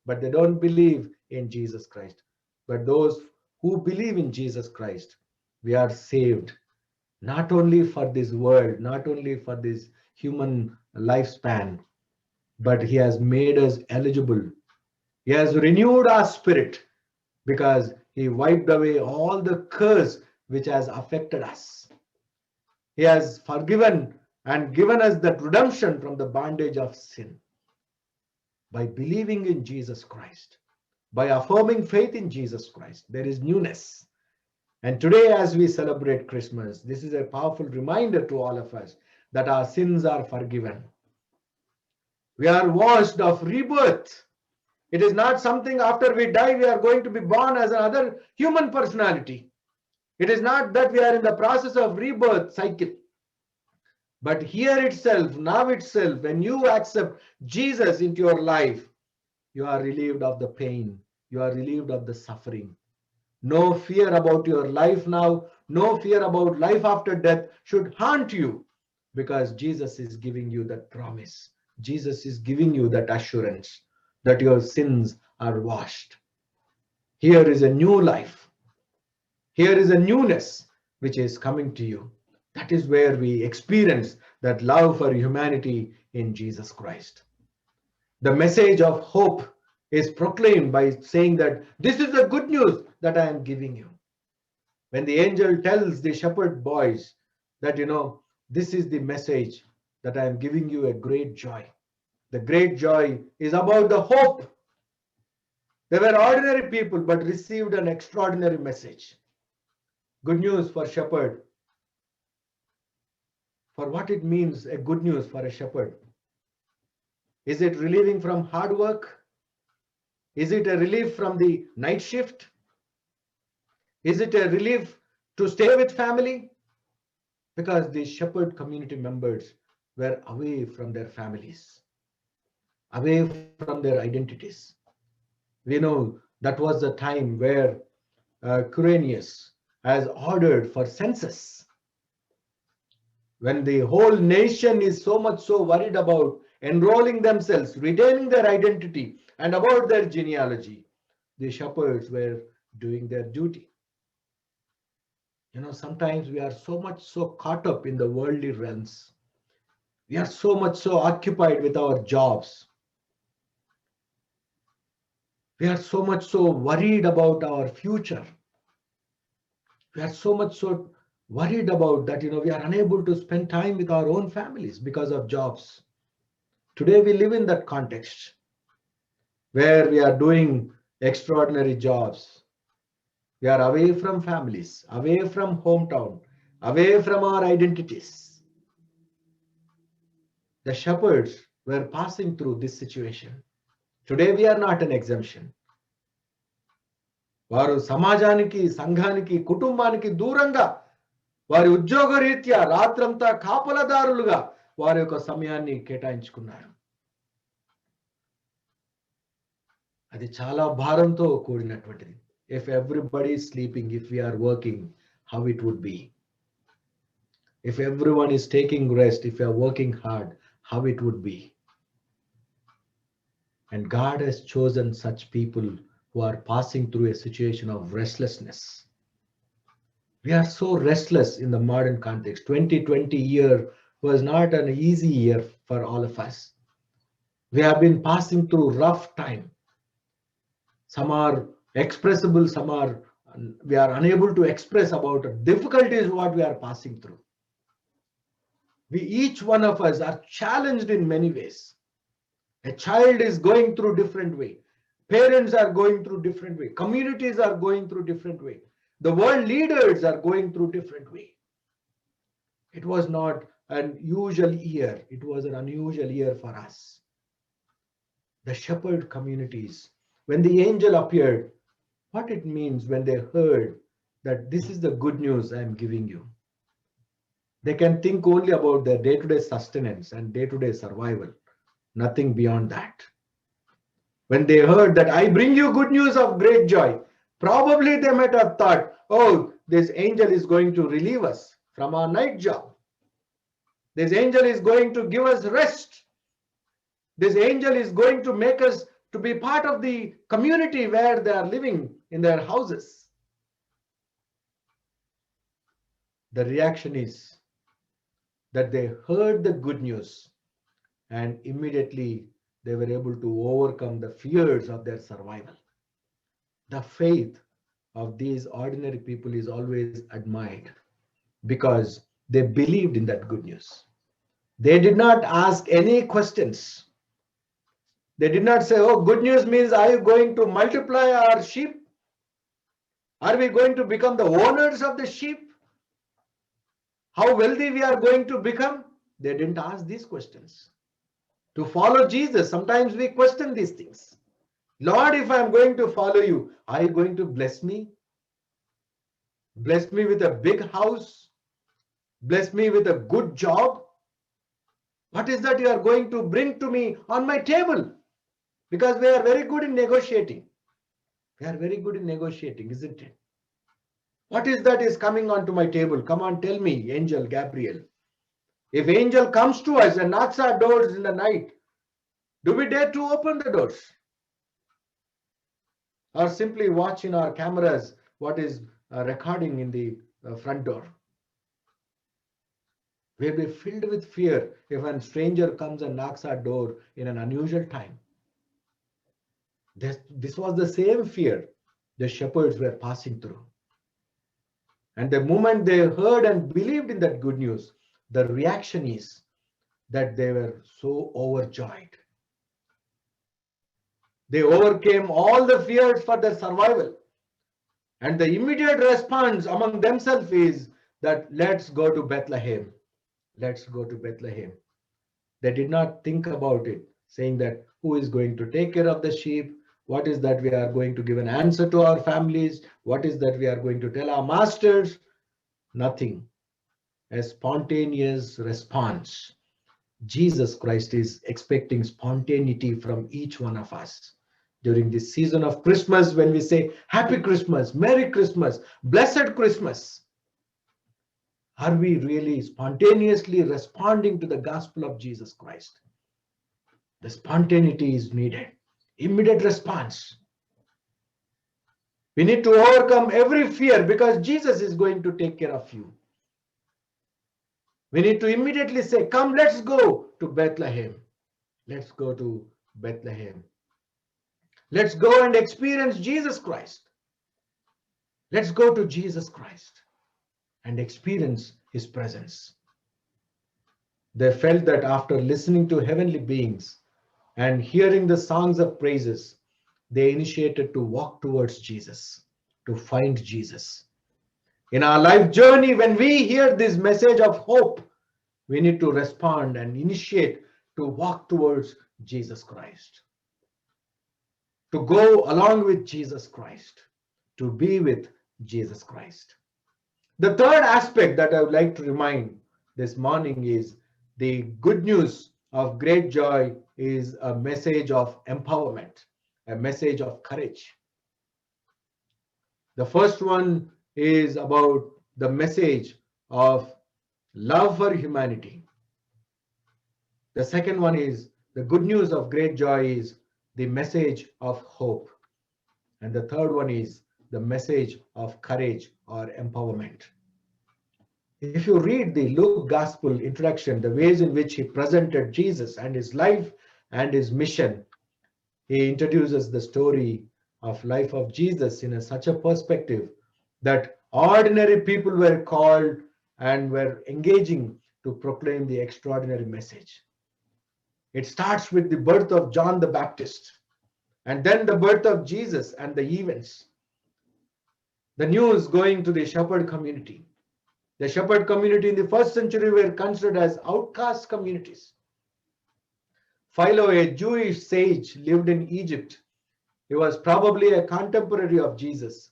But they don't believe in Jesus Christ. But those who believe in Jesus Christ, we are saved. Not only for this world, not only for this human lifespan, but He has made us eligible. He has renewed our spirit because He wiped away all the curse which has affected us. He has forgiven and given us that redemption from the bondage of sin. By believing in Jesus Christ, by affirming faith in Jesus Christ, there is newness. And today, as we celebrate Christmas, this is a powerful reminder to all of us that our sins are forgiven. We are washed of rebirth. It is not something after we die, we are going to be born as another human personality. It is not that we are in the process of rebirth cycle. But here itself, now itself, when you accept Jesus into your life, you are relieved of the pain. You are relieved of the suffering. No fear about your life now. No fear about life after death should haunt you because Jesus is giving you that promise. Jesus is giving you that assurance that your sins are washed. Here is a new life. Here is a newness which is coming to you. That is where we experience that love for humanity in Jesus Christ. The message of hope is proclaimed by saying that this is the good news that I am giving you. When the angel tells the shepherd boys that, this is the message that I am giving you, a great joy. The great joy is about the hope. They were ordinary people but received an extraordinary message. Good news for shepherd. For what it means, a good news for a shepherd. Is it relieving from hard work? Is it a relief from the night shift? Is it a relief to stay with family? Because the shepherd community members were away from their families, away from their identities. We know that was the time where Quirinius has ordered for census. When the whole nation is so much so worried about enrolling themselves, retaining their identity, and about their genealogy, the shepherds were doing their duty. Sometimes we are so much so caught up in the worldly realms. We are so much so occupied with our jobs. We are so much so worried about our future. We are so much so worried about that, we are unable to spend time with our own families because of jobs. Today we live in that context where we are doing extraordinary jobs. We are away from families, away from hometown, away from our identities. The shepherds were passing through this situation. Today we are not an exemption. వారు సమాజానికి, సంఘానికి, కుటుంబానికి దూరంగా వారి ఉద్యోగ రీత్యా రాత్రంతా కాపలదారులుగా వారి యొక్క సమయాన్ని కేటాయించుకున్నారు. అది చాలా భారంతో కూడినటువంటిది. If everybody is sleeping, if we are working, how it would be? If everyone is taking rest, if we are working hard, how it would be? And God has chosen such people who are passing through a situation of restlessness. We are so restless in the modern context. 2020 year was not an easy year for all of us. We have been passing through rough time. Some are expressible, some are we are unable to express about difficulties what we are passing through. Each one of us are challenged in many ways. A child is going through different way. Parents are going through different way. Communities are going through different way. The world leaders are going through different way. It was not an usual year. It was an unusual year for us. The shepherd communities, when the angel appeared, what it means when they heard that this is the good news I am giving you. They can think only about their day-to-day sustenance and day-to-day survival, nothing beyond that. When they heard that I bring you good news of great joy, probably they might have thought, oh, this angel is going to relieve us from our night job. This angel is going to give us rest. This angel is going to make us to be part of the community where they are living in their houses. The reaction is that they heard the good news and immediately they were able to overcome the fears of their survival. The faith of these ordinary people is always admired because they believed in that good news. They did not ask any questions. They did not say, oh, good news means are you going to multiply our sheep? Are we going to become the owners of the sheep? How wealthy we are going to become? They didn't ask these questions. To follow Jesus, sometimes we question these things. Lord, if I am going to follow you, are you going to bless me? Bless me with a big house? Bless me with a good job? What is that you are going to bring to me on my table? Because we are very good in negotiating. We are very good in negotiating, isn't it? What is that is coming onto my table? Come on, tell me, angel Gabriel. If angel comes to us and knocks our doors in the night, do we dare to open the doors? Or simply watch in our cameras what is recording in the front door? We'll be filled with fear if a stranger comes and knocks our door in an unusual time. This was the same fear the shepherds were passing through. And the moment they heard and believed in that good news, the reaction is that they were so overjoyed. They overcame all the fears for their survival. And the immediate response among themselves is that let's go to Bethlehem. Let's go to Bethlehem. They did not think about it, saying that who is going to take care of the sheep? What is that we are going to give an answer to our families? What is that we are going to tell our masters? Nothing. A spontaneous response. Jesus Christ is expecting spontaneity from each one of us. During this season of Christmas, when we say Happy Christmas, Merry Christmas, Blessed Christmas, are we really spontaneously responding to the gospel of Jesus Christ? The spontaneity is needed. Immediate response. We need to overcome every fear because Jesus is going to take care of you. We need to immediately say, come, let's go to Bethlehem. Let's go to Bethlehem. Let's go and experience Jesus Christ. Let's go to Jesus Christ and experience his presence. They felt that after listening to heavenly beings and hearing the songs of praises, they initiated to walk towards Jesus, to find Jesus. In our life journey, when we hear this message of hope, we need to respond and initiate to walk towards Jesus Christ, to go along with Jesus Christ, to be with Jesus Christ. The third aspect that I would like to remind this morning is the good news of great joy is a message of empowerment, a message of courage. The first one is about the message of love for humanity. The second one is the good news of great joy is the message of hope. And the third one is the message of courage or empowerment. If you read the Luke Gospel introduction, the ways in which he presented Jesus and his life and his mission, he introduces the story of life of Jesus in such a perspective that ordinary people were called and were engaging to proclaim the extraordinary message. It starts with the birth of John the Baptist, and then the birth of Jesus and the events. The news going to the shepherd community. The shepherd community in the first century were considered as outcast communities. Philo, a Jewish sage, lived in Egypt. He was probably a contemporary of Jesus.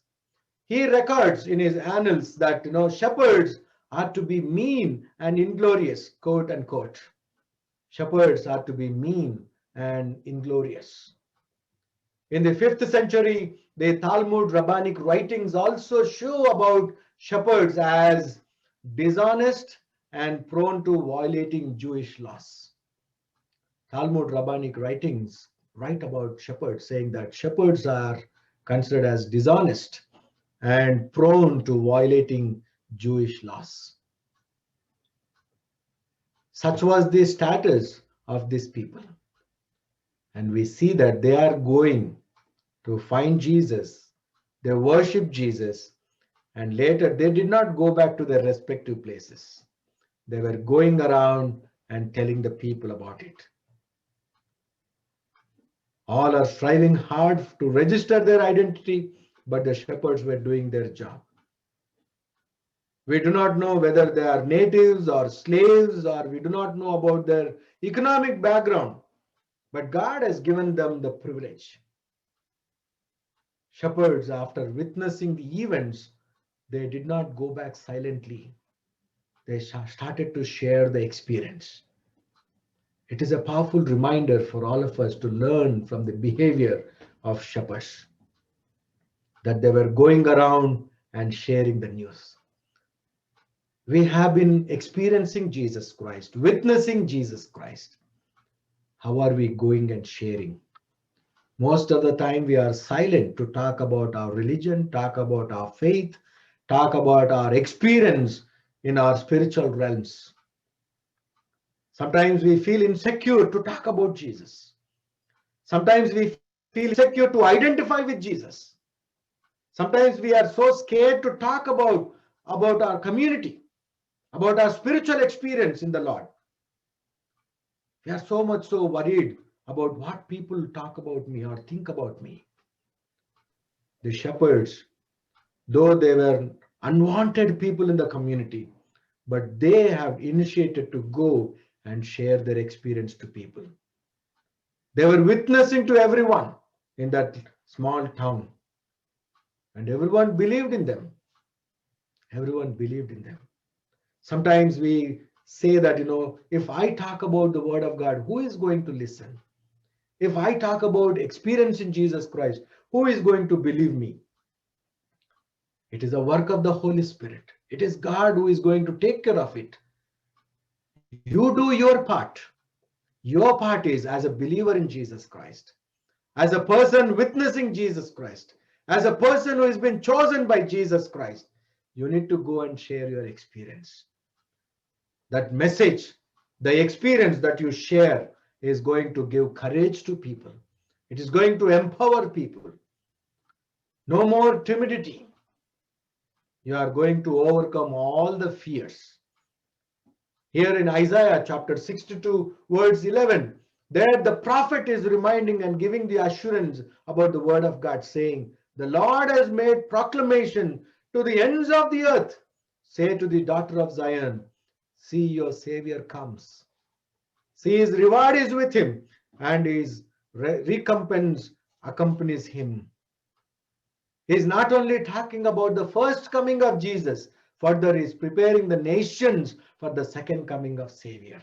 He records in his annals that shepherds are to be mean and inglorious, quote unquote. Shepherds are to be mean and inglorious. In the 5th century, the Talmud rabbinic writings also show about shepherds as dishonest and prone to violating Jewish laws. Talmud rabbinic writings write about shepherds, saying that shepherds are considered as dishonest and prone to violating Jewish laws. Such was the status of these people. And we see that they are going to find Jesus. They worship Jesus. And later they did not go back to their respective places. They were going around and telling the people about it. All are striving hard to register their identity, but the shepherds were doing their job. We do not know whether they are natives or slaves, or we do not know about their economic background, but God has given them the privilege. Shepherds, after witnessing the events, they did not go back silently. They started to share the experience. It is a powerful reminder for all of us to learn from the behavior of shepherds, that they were going around and sharing the news. We have been experiencing Jesus Christ, witnessing Jesus Christ. How are we going and sharing? Most of the time we are silent to talk about our religion, talk about our faith, talk about our experience in our spiritual realms. Sometimes we feel insecure to talk about Jesus. Sometimes we feel insecure to identify with Jesus. Sometimes we are so scared to talk about our community, about our spiritual experience in the Lord. We are so much so worried about what people talk about me or think about me. The shepherds, though they were unwanted people in the community, but they have initiated to go and share their experience to people. They were witnessing to everyone. in that small town. And everyone believed in them. Everyone believed in them. Sometimes we say that, if I talk about the word of God, who is going to listen? If I talk about experience in Jesus Christ, who is going to believe me? It is a work of the Holy Spirit. It is God who is going to take care of it. You do your part. Your part is as a believer in Jesus Christ, as a person witnessing Jesus Christ, as a person who has been chosen by Jesus Christ. You need to go and share your experience. That message, the experience that you share is going to give courage to people. It is going to empower people. No more timidity. You are going to overcome all the fears. Here in Isaiah chapter 62, verse 11, there the prophet is reminding and giving the assurance about the word of God, saying, the Lord has made proclamation to the ends of the earth. Say to the daughter of Zion, see, your Savior comes. See, his reward is with him, and his recompense accompanies him. He is not only talking about the first coming of Jesus, further he is preparing the nations for the second coming of Savior.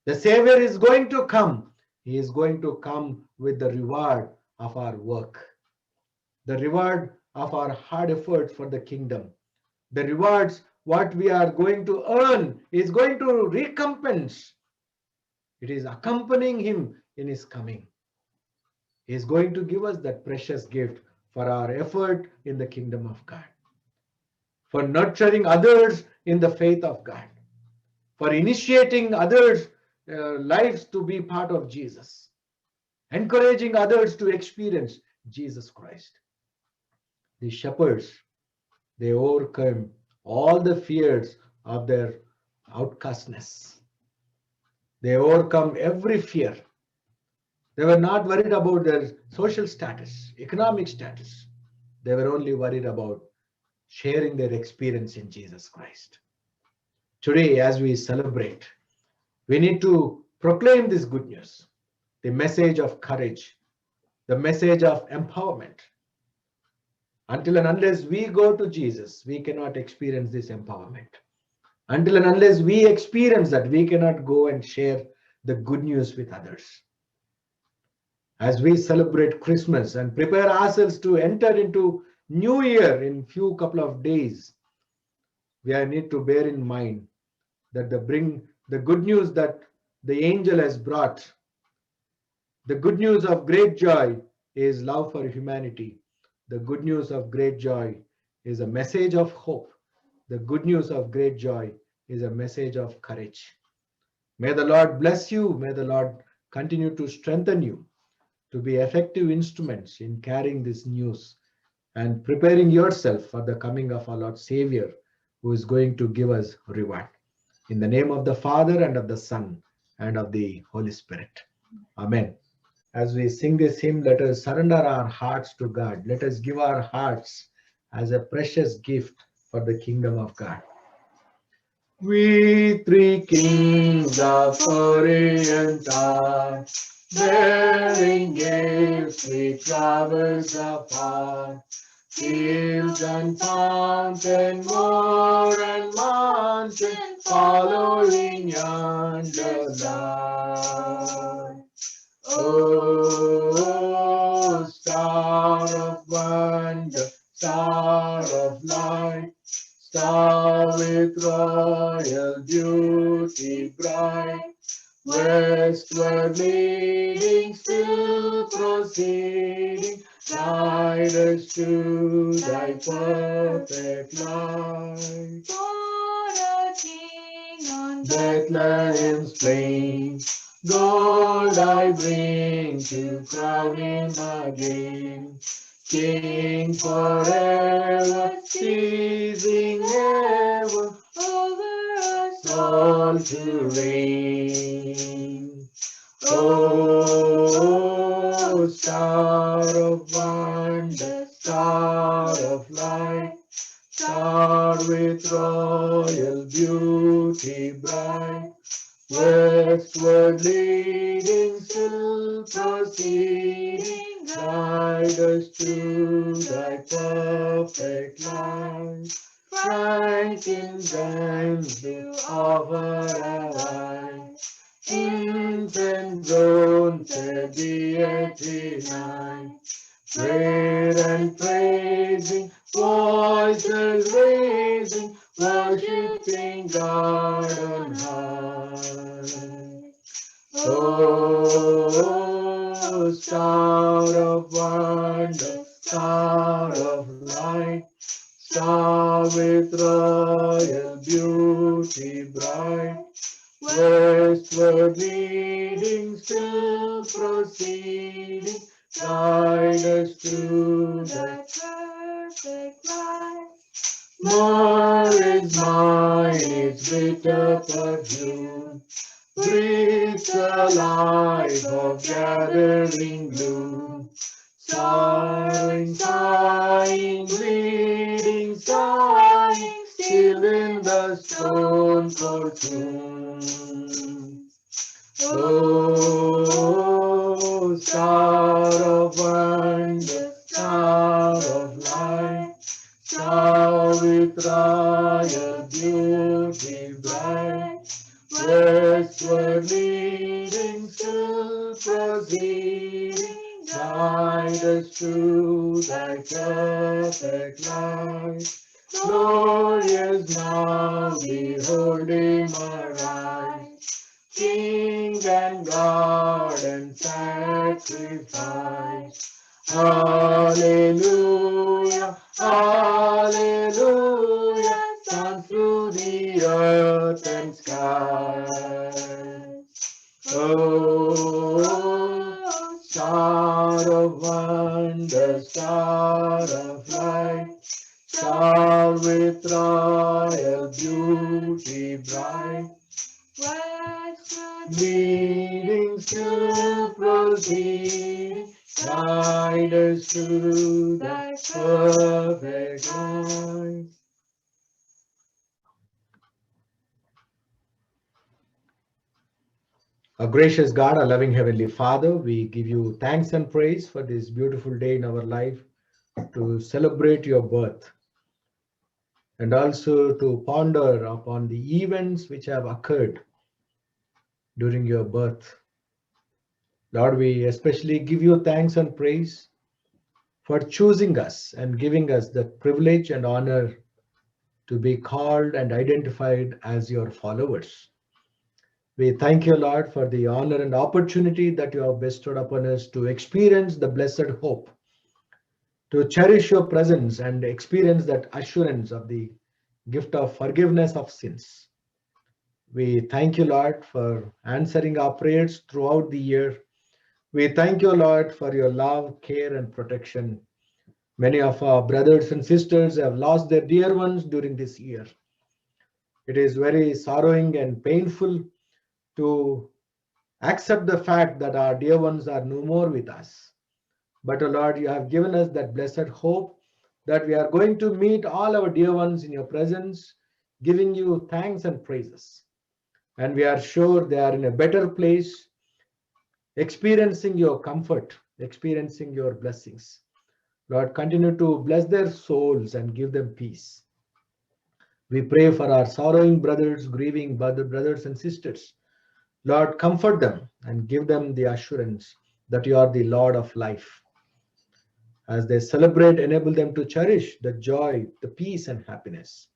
The Savior is going to come. He is going to come with the reward of our work, the reward of our hard efforts for the kingdom. The rewards, what we are going to earn, is going to recompense. It is accompanying him in his coming. He is going to give us that precious gift for our effort in the kingdom of God, for nurturing others in the faith of God, for initiating others' lives to be part of Jesus, encouraging others to experience Jesus Christ. The shepherds, they overcome all the fears of their outcastness. They overcome every fear. They were not worried about their social status, economic status. They were only worried about sharing their experience in Jesus Christ. Today, as we celebrate, we need to proclaim this good news, the message of courage, the message of empowerment. Until and unless we go to Jesus, we cannot experience this empowerment. Until and unless we experience that, we cannot go and share the good news with others. As we celebrate Christmas and prepare ourselves to enter into New Year in few couple of days, we need to bear in mind that the good news that the angel has brought, the good news of great joy is love for humanity. The good news of great joy is a message of hope. The good news of great joy is a message of courage. May the Lord bless you. May the Lord continue to strengthen you to be effective instruments in carrying this news and preparing yourself for the coming of our Lord Savior, who is going to give us reward. In the name of the Father, and of the Son, and of the Holy Spirit. Amen. As we sing this hymn, let us surrender our hearts to God. Let us give our hearts as a precious gift for the kingdom of God. We three kings of Orient are, bearing gifts we traverse apart. Fields and fountain, moor and mountain, following yonder light. Oh, star of wonder, star of light, star with royal beauty bright, westward leading, still proceeding, guide us to thy perfect light. For a king on Bethlehem's plain, gold I bring to crown him again. King forever, ceasing ever, over us all to reign. Oh, star of wonder, star of light, star with royal beauty bright, westward leading, still proceeding, guide us to thy perfect light. Frankincense do offer our eyes, incense groans at the empty night. Prayer and praising, voices raising, worshiping God on high. Oh, star of wonder, star of light, star with royal beauty bright, westward leading, still proceeding, guide us to thy perfect light. More is mine, its bitter perfume, breathes the life of gathering bloom. Sorrowing, sighing, bleeding, sighing, still in the stone cold tomb. Oh, star of wonder, star of light, star with royal beauty bright, westward leading, still proceeding, guide us to thy perfect light. Glorious now, beholding our eyes, King and God and sacrifice. Hallelujah, hallelujah, sound through the earth and sky. Oh, star of wonder, star of light, star with royal beauty bright, westward leading, still proceeding, guide us to thy perfect light. Our gracious God, our loving Heavenly Father, we give you thanks and praise for this beautiful day in our life to celebrate your birth and also to ponder upon the events which have occurred during your birth. Lord, we especially give you thanks and praise for choosing us and giving us the privilege and honor to be called and identified as your followers. We thank you, Lord, for the honor and opportunity that you have bestowed upon us to experience the blessed hope, to cherish your presence and experience that assurance of the gift of forgiveness of sins. We thank you, Lord, for answering our prayers throughout the year. We thank you, Lord, for your love, care, and protection. Many of our brothers and sisters have lost their dear ones during this year. It is very sorrowing and painful to accept the fact that our dear ones are no more with us. But, oh Lord, you have given us that blessed hope that we are going to meet all our dear ones in your presence, giving you thanks and praises. And we are sure they are in a better place, experiencing your comfort, experiencing your blessings. Lord, continue to bless their souls and give them peace. We pray for our sorrowing brothers, grieving brothers and sisters. Lord, comfort them and give them the assurance that you are the Lord of life. As they celebrate, enable them to cherish the joy, the peace, and happiness.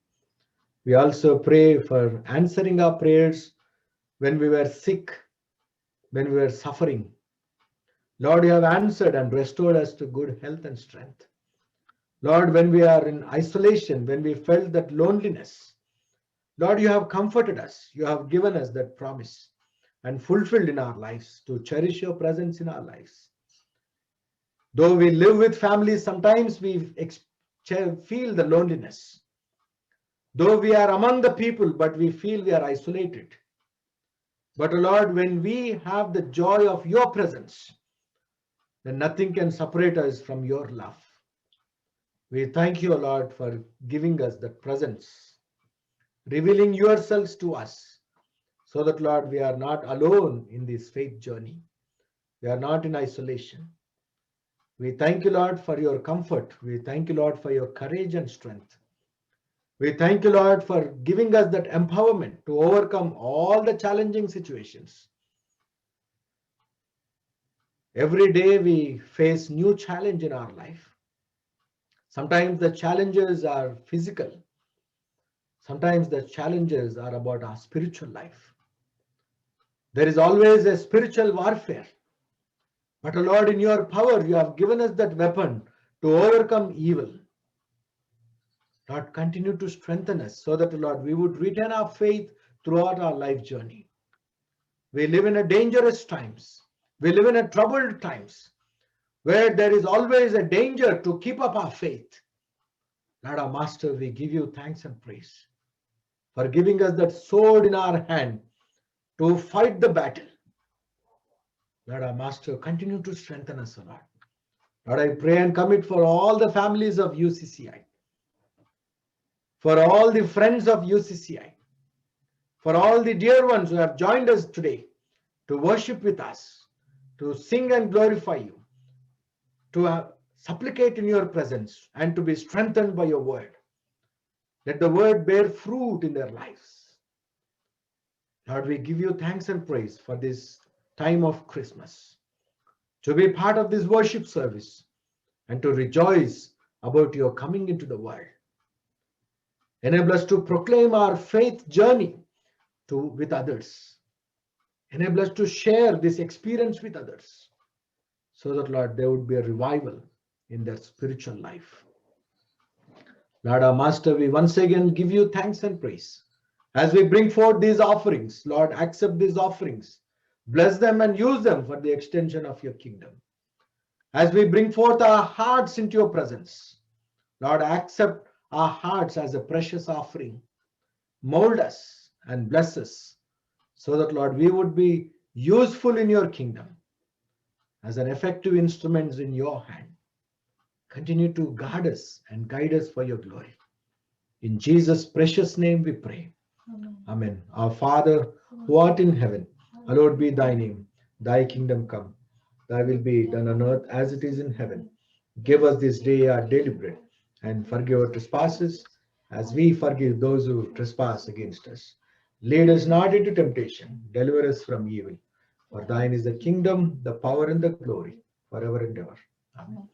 We also pray for answering our prayers when we were sick, when we were suffering. Lord, you have answered and restored us to good health and strength. Lord, when we are in isolation, when we felt that loneliness, Lord, you have comforted us. You have given us that promise and fulfilled in our lives to cherish your presence in our lives. Though we live with families, sometimes we feel the loneliness. Though we are among the people, but we feel we are isolated. But Lord, when we have the joy of your presence, then nothing can separate us from your love. We thank you, Lord, for giving us that presence, revealing yourselves to us, so that, Lord, we are not alone in this faith journey. We are not in isolation. We thank you, Lord, for your comfort. We thank you, Lord, for your courage and strength. We thank you, Lord, for giving us that empowerment to overcome all the challenging situations. Every day we face new challenge in our life. Sometimes the challenges are physical. Sometimes the challenges are about our spiritual life. There is always a spiritual warfare. But, Lord, in your power, you have given us that weapon to overcome evil. Lord, continue to strengthen us so that, Lord, we would retain our faith throughout our life journey. We live in a dangerous times. We live in a troubled times where there is always a danger to keep up our faith. Lord, our Master, we give you thanks and praise for giving us that sword in our hand to fight the battle. Lord, our Master, continue to strengthen us, Lord. Lord, I pray and commit for all the families of UCCI, for all the friends of UCCI, for all the dear ones who have joined us today to worship with us, to sing and glorify you, to supplicate in your presence, and to be strengthened by your word. Let the word bear fruit in their lives. Lord, we give you thanks and praise for this time of Christmas, to be part of this worship service and to rejoice about your coming into the world. Enable us to proclaim our faith journey with others. Enable us to share this experience with others so that, Lord, there would be a revival in their spiritual life. Lord, our Master, we once again give you thanks and praise. As we bring forth these offerings, Lord, accept these offerings. Bless them and use them for the extension of your kingdom. As we bring forth our hearts into your presence, Lord, accept our hearts as a precious offering. Mold us and bless us so that, Lord, we would be useful in your kingdom as an effective instrument in your hand. Continue to guard us and guide us for your glory. In Jesus' precious name we pray. Amen. Amen. Our Father, who art in heaven, hallowed be thy name. Thy kingdom come. Thy will be done on earth as it is in heaven. Give us this day our daily bread, and forgive our trespasses as we forgive those who trespass against us. Lead us not into temptation, deliver us from evil. For thine is the kingdom, the power, and the glory, forever and ever. Amen.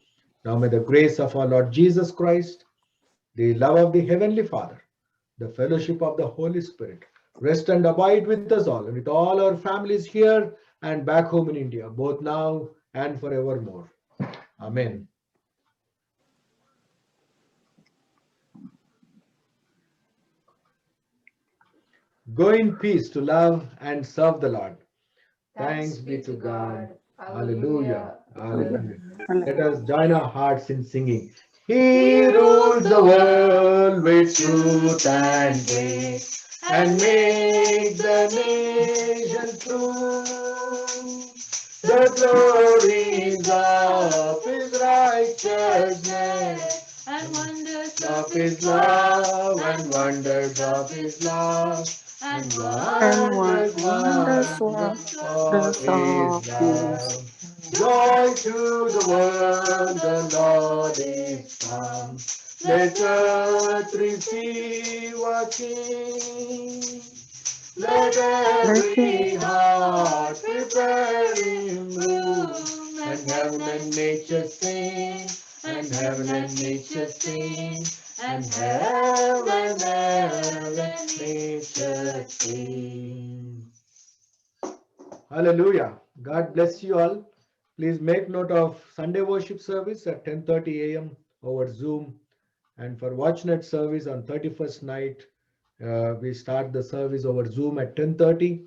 Now may the grace of our Lord Jesus Christ, the love of the Heavenly Father, the fellowship of the Holy Spirit rest and abide with us all and with all our families here and back home in India, both now and forevermore. Amen. Go in peace to love and serve the Lord. Thanks be to God. Hallelujah. Hallelujah. Let us join our hearts in singing. He rules the world with truth and grace, and makes the nations true. The glories of his righteousness, And wonders of his love, and wonders of his love, and wonders wonders of of his love. Joy to the world, the Lord is come. Let earth receive a King. Let every heart prepare him room, and heaven and nature sing, and heaven and nature sing, and heaven and nature sing. Hallelujah. God bless you all. Please make note of Sunday worship service at 10:30 a.m. over Zoom. And for WatchNet service on 31st night, we start the service over Zoom at 10:30.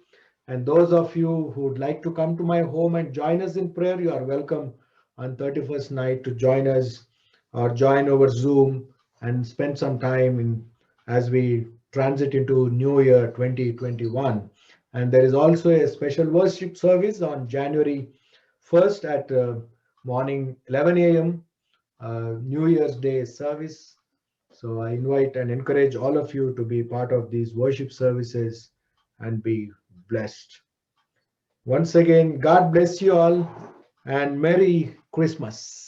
And those of you who would like to come to my home and join us in prayer, you are welcome on 31st night to join us or join over Zoom and spend some time as we transit into New Year 2021. And there is also a special worship service on January 1st at morning 11 a.m. New Year's Day service. So I invite and encourage all of you to be part of these worship services and be blessed. Once again, God bless you all and Merry Christmas.